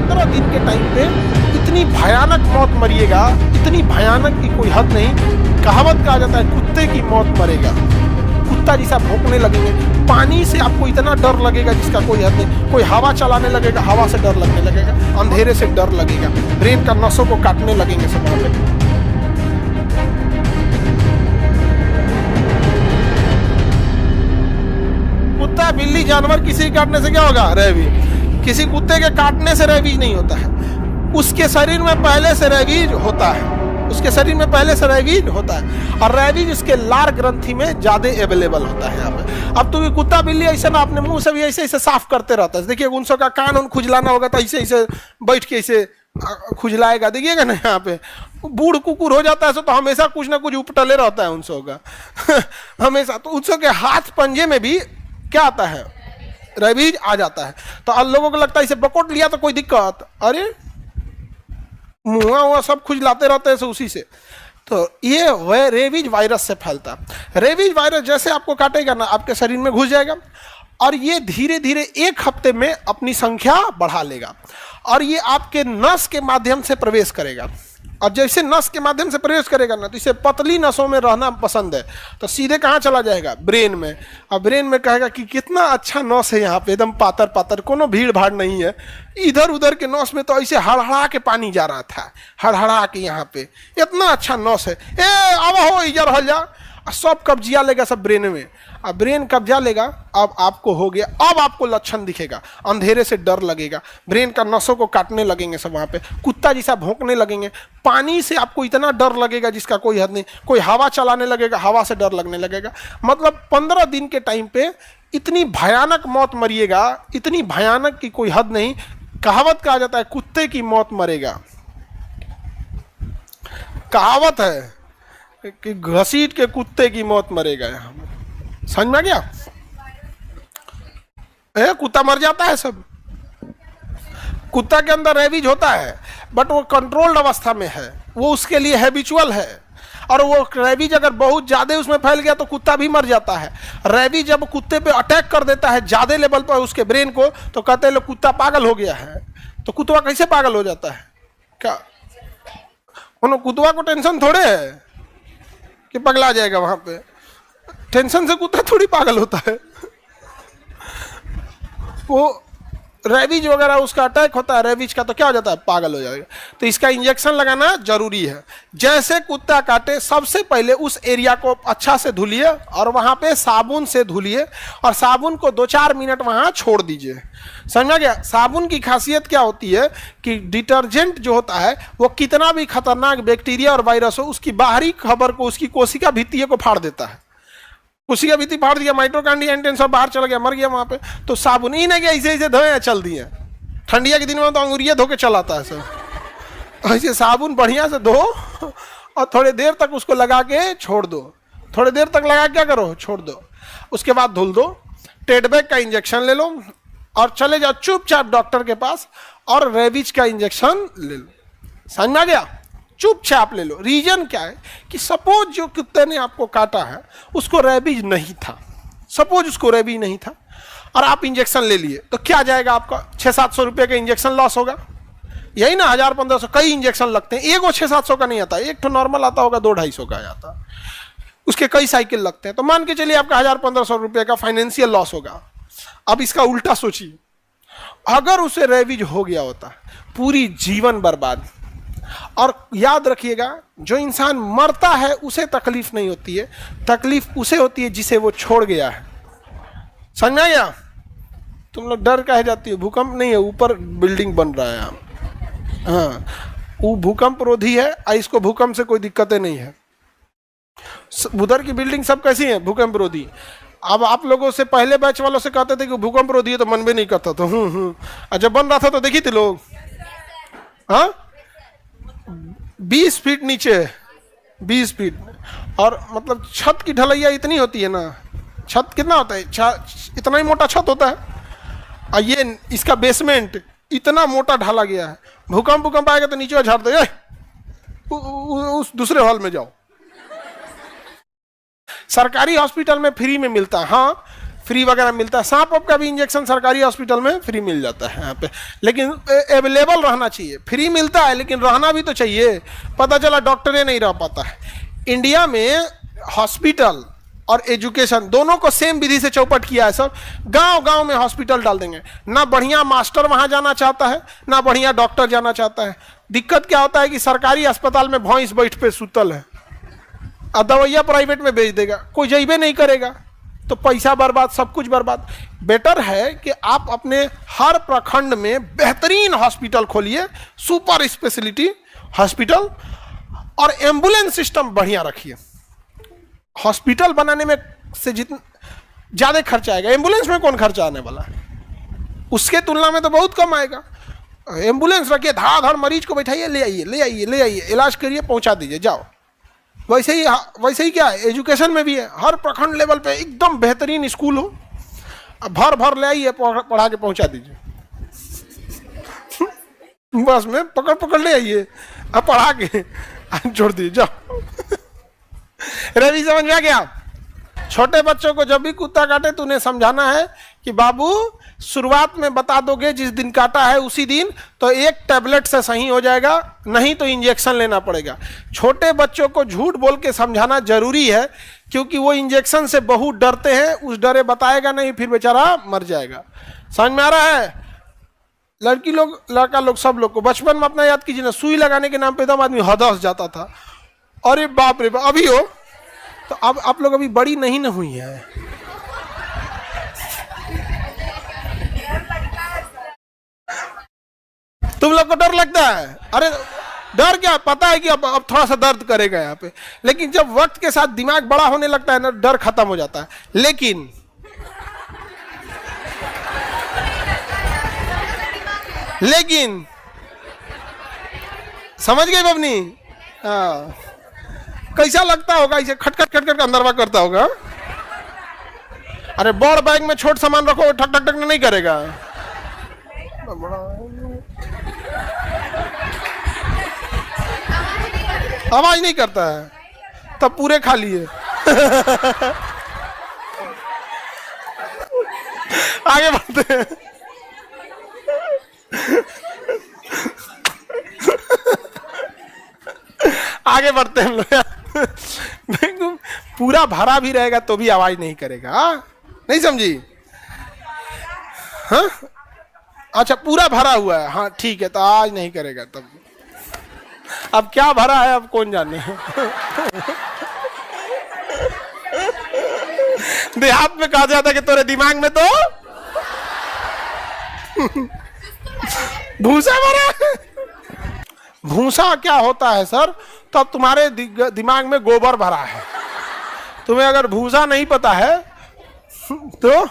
15 दिन के टाइम पे इतनी भयानक मौत मरिएगा, इतनी भयानक की कोई हद नहीं। कहावत कहा जाता है कुत्ते की मौत मरेगा, कुत्ता जैसा भौंकने लगेंगे। पानी से आपको इतना डर लगेगा जिसका कोई हद नहीं। कोई हवा चलाने लगेगा, हवा से डर लगने लगेगा, अंधेरे से डर लगेगा, ब्रेन का नसों को काटने लगेंगे सब वहां पे। कुत्ता, बिल्ली, जानवर किसी काटने से क्या होगा? रेबीज। किसी कुत्ते के काटने से रेबीज नहीं होता है, उसके शरीर में पहले से रेबीज होता है, उसके शरीर में पहले से रेबीज होता है, और रेबीज उसके लार ग्रंथि में ज्यादा अवेलेबल होता है यहाँ पे। अब तो कुत्ता बिल्ली ऐसे ना अपने मुंह से भी ऐसे ऐसे साफ करते रहता है। देखिए उन का कान उन खुजलाना होगा तो ऐसे ऐसे बैठ के ऐसे खुजलाएगा, देखिएगा ना यहाँ पे। बूढ़ कुकुर हो जाता है तो हमेशा कुछ ना कुछ उपटले रहता है उन का हमेशा। तो उन के हाथ पंजे में भी क्या आता है? रेबीज आ जाता है। तो अब लोगों को लगता है इसे पकड़ लिया तो कोई दिक्कत, अरे मुँह हुआ सब खुजलाते रहते हैं उसी से। तो ये वह रेबीज वायरस से फैलता। रेबीज वायरस जैसे आपको काटेगा ना, आपके शरीर में घुस जाएगा, और ये धीरे धीरे 1 हफ्ते में अपनी संख्या बढ़ा लेगा, और ये आपके नस के माध्यम से प्रवेश करेगा। और जैसे नस के माध्यम से प्रवेश करेगा ना, तो इसे पतली नसों में रहना पसंद है, तो सीधे कहाँ चला जाएगा? ब्रेन में। और ब्रेन में कहेगा कि कितना अच्छा नस है यहाँ पे, एकदम पातर पातर, कोनो भीड़ भाड़ नहीं है। इधर उधर के नस में तो ऐसे हड़हड़ा के पानी जा रहा था, हड़हड़ा के यहाँ पे इतना अच्छा नस है। ए अब हो इधर हल जा, सब कब्जिया लेगा सब ब्रेन में। अब ब्रेन कब्जा लेगा, अब आपको हो गया, अब आपको लक्षण दिखेगा, अंधेरे से डर लगेगा, ब्रेन का नसों को काटने लगेंगे सब वहाँ पे, कुत्ता जैसा भौंकने लगेंगे, पानी से आपको इतना डर लगेगा जिसका कोई हद नहीं। कोई हवा चलाने लगेगा, हवा से डर लगने लगेगा। मतलब 15 दिन के टाइम पे इतनी भयानक मौत मरिएगा, इतनी भयानक की कोई हद नहीं। कहावत कहा जाता है कुत्ते की मौत मरेगा। कहावत है कि घसीट के कुत्ते की मौत मरेगा। यहाँ समझ में आ गया? कुत्ता मर जाता है सब। कुत्ता के अंदर रेबीज होता है, बट वो कंट्रोल्ड अवस्था में है, वो उसके लिए हैबिचुअल है। और वो रेबीज अगर बहुत ज्यादा उसमें फैल गया तो कुत्ता भी मर जाता है। रेबीज जब कुत्ते पे अटैक कर देता है ज्यादा लेवल पर उसके ब्रेन को, तो कहते हैं लोग कुत्ता पागल हो गया है। तो कुत्ता कैसे पागल हो जाता है? क्या कुत्ता को टेंशन थोड़े है कि पगला जाएगा? वहां पे टेंशन से कुत्ता थोड़ी पागल होता है। वो रेबीज वगैरह उसका अटैक होता है रेबीज का, तो क्या हो जाता है? पागल हो जाएगा। तो इसका इंजेक्शन लगाना जरूरी है। जैसे कुत्ता काटे सबसे पहले उस एरिया को अच्छा से धुलिए, और वहां पे साबुन से धुलिए, और साबुन को 2-4 मिनट वहां छोड़ दीजिए। समझा गया? साबुन की खासियत क्या होती है कि डिटर्जेंट जो होता है वो कितना भी खतरनाक बैक्टीरिया और वायरस हो, उसकी बाहरी खबर को, उसकी कोशिका भित्तियों को फाड़ देता है। कोशिका भित्ति फाड़ दिया, माइटोकॉन्ड्रिया एंटेन सब बाहर चला गया, मर गया वहां पे। तो साबुन ही नहीं गया, ऐसे ऐसे धोए चल दिए। ठंडिया के दिन में तो अंगूरिया धो के चलाता है सब। ऐसे साबुन बढ़िया से धो और थोड़ी देर तक उसको लगा के छोड़ दो। थोड़ी देर तक लगा क्या करो? छोड़ दो। उसके बाद धुल दो। टेडबैक का इंजेक्शन ले लो और चले जाओ चुपचाप डॉक्टर के पास, और रेबीज का इंजेक्शन ले लो। समझ में आ गया? चुपचाप ले लो। रीजन क्या है कि सपोज जो कुत्ते ने आपको काटा है उसको रेबीज नहीं था, सपोज उसको रेबीज नहीं था, और आप इंजेक्शन ले लिए, तो क्या जाएगा आपका? 600-700 रुपये का इंजेक्शन लॉस होगा। यही ना, 1000-1500 कई इंजेक्शन लगते हैं, एगो 600-700 का नहीं आता, एक तो नॉर्मल आता होगा 200-250 का आता, उसके कई साइकिल लगते हैं। तो मान के चलिए आपका 1000-1500 रुपये का फाइनेंशियल लॉस होगा। अब इसका उल्टा सोचिए, अगर उसे रेबीज हो गया होता, पूरी जीवन बर्बाद। और याद रखिएगा, जो इंसान मरता है उसे तकलीफ नहीं होती है, तकलीफ उसे होती है जिसे वो छोड़ गया है। समझ में आ गया? तुम लोग डर काहे जाती हो? भूकंप नहीं है, ऊपर बिल्डिंग बन रहा है। हाँ, वो भूकंप रोधी है, इसको भूकंप से कोई दिक्कतें नहीं है। उधर की बिल्डिंग सब कैसी है? भूकंप रोधी। अब आप लोगों से पहले बैच वालों से कहते थे कि भूकंप रोधी है, तो मन भी नहीं करता था। जब बन रहा था तो देखी थी लोग, हाँ 20 फीट नीचे, 20 फीट, और मतलब छत की ढलैया इतनी होती है ना, छत कितना होता है? इतना ही मोटा छत होता है, और ये इसका बेसमेंट इतना मोटा ढाला गया है। भूकंप आएगा तो नीचे झाड़ दे, उस दूसरे हॉल में जाओ। सरकारी हॉस्पिटल में फ्री में मिलता है, हाँ फ्री वगैरह मिलता है। सांप वाप का भी इंजेक्शन सरकारी हॉस्पिटल में फ्री मिल जाता है यहाँ पे, लेकिन अवेलेबल रहना चाहिए। फ्री मिलता है लेकिन रहना भी तो चाहिए, पता चला डॉक्टर नहीं रह पाता है। इंडिया में हॉस्पिटल और एजुकेशन दोनों को सेम विधि से चौपट किया है सब। गांव गांव में हॉस्पिटल डाल देंगे, ना बढ़िया मास्टर वहां जाना चाहता है ना बढ़िया डॉक्टर जाना चाहता है। दिक्कत क्या होता है कि सरकारी अस्पताल में भैंस बैठ पे सुतल है और दवाइयाँ प्राइवेट में बेच देगा, कोई जइबे नहीं करेगा, तो पैसा बर्बाद, सब कुछ बर्बाद। बेटर है कि आप अपने हर प्रखंड में बेहतरीन हॉस्पिटल खोलिए, सुपर स्पेशलिटी हॉस्पिटल, और एम्बुलेंस सिस्टम बढ़िया रखिए। हॉस्पिटल बनाने में से जितना ज़्यादा खर्चा आएगा, एम्बुलेंस में कौन खर्चा आने वाला है, उसके तुलना में तो बहुत कम आएगा। एम्बुलेंस रखिए, धाड़ मरीज को बैठाइए, ले आइए ले आइए ले आइए, इलाज करिए, पहुंचा दीजिए, जाओ। वैसे ही क्या है, एजुकेशन में भी है, हर प्रखंड लेवल पे एकदम बेहतरीन स्कूल हो, भर भर ले आइए, पढ़ा के पहुंचा दीजिए। बस में पकड़ ले आइए, अब पढ़ा के छोड़ दीजिए, जाओ। रवि समझ में आ गया? छोटे बच्चों को जब भी कुत्ता काटे तो उन्हें समझाना है कि बाबू शुरुआत में बता दोगे जिस दिन काटा है उसी दिन, तो एक टैबलेट से सही हो जाएगा, नहीं तो इंजेक्शन लेना पड़ेगा। छोटे बच्चों को झूठ बोल के समझाना जरूरी है, क्योंकि वो इंजेक्शन से बहुत डरते हैं, उस डरे बताएगा नहीं, फिर बेचारा मर जाएगा। समझ में आ रहा है? लड़की लोग, लड़का लोग, सब लोग को बचपन में अपना याद कीजिए ना, सुई लगाने के नाम पे एकदम आदमी हदस जाता था, अरे बाप रे बाप। अभी हो तो अब आप लोग अभी बड़ी नहीं न हुई है। तुम लोग को डर लगता है? अरे डर क्या, पता है कि अब थोड़ा सा दर्द करेगा यहाँ पे, लेकिन जब वक्त के साथ दिमाग बड़ा होने लगता है ना, डर खत्म हो जाता है। लेकिन समझ गए बबनी? हाँ, कैसा लगता होगा, इसे खटखट खटखट अंदरवा करता होगा। अरे बड़ बैग में छोट सामान रखो, ठक ठक ठक नहीं करेगा। आवाज नहीं करता है, तब पूरे खाली है। आगे बढ़ते हैं। आगे बढ़ते हैं हम लोग। पूरा भरा भी रहेगा तो भी आवाज नहीं करेगा, नहीं समझी? हाँ अच्छा, पूरा भरा हुआ है, हाँ ठीक है, तो आज नहीं करेगा। तब अब क्या भरा है अब कौन जाने। देहात में कहा जाता है कि तेरे दिमाग में तो भूसा भरा है। भूसा क्या होता है सर? तब तुम्हारे दिमाग में गोबर भरा है। तुम्हें अगर भूसा नहीं पता है तो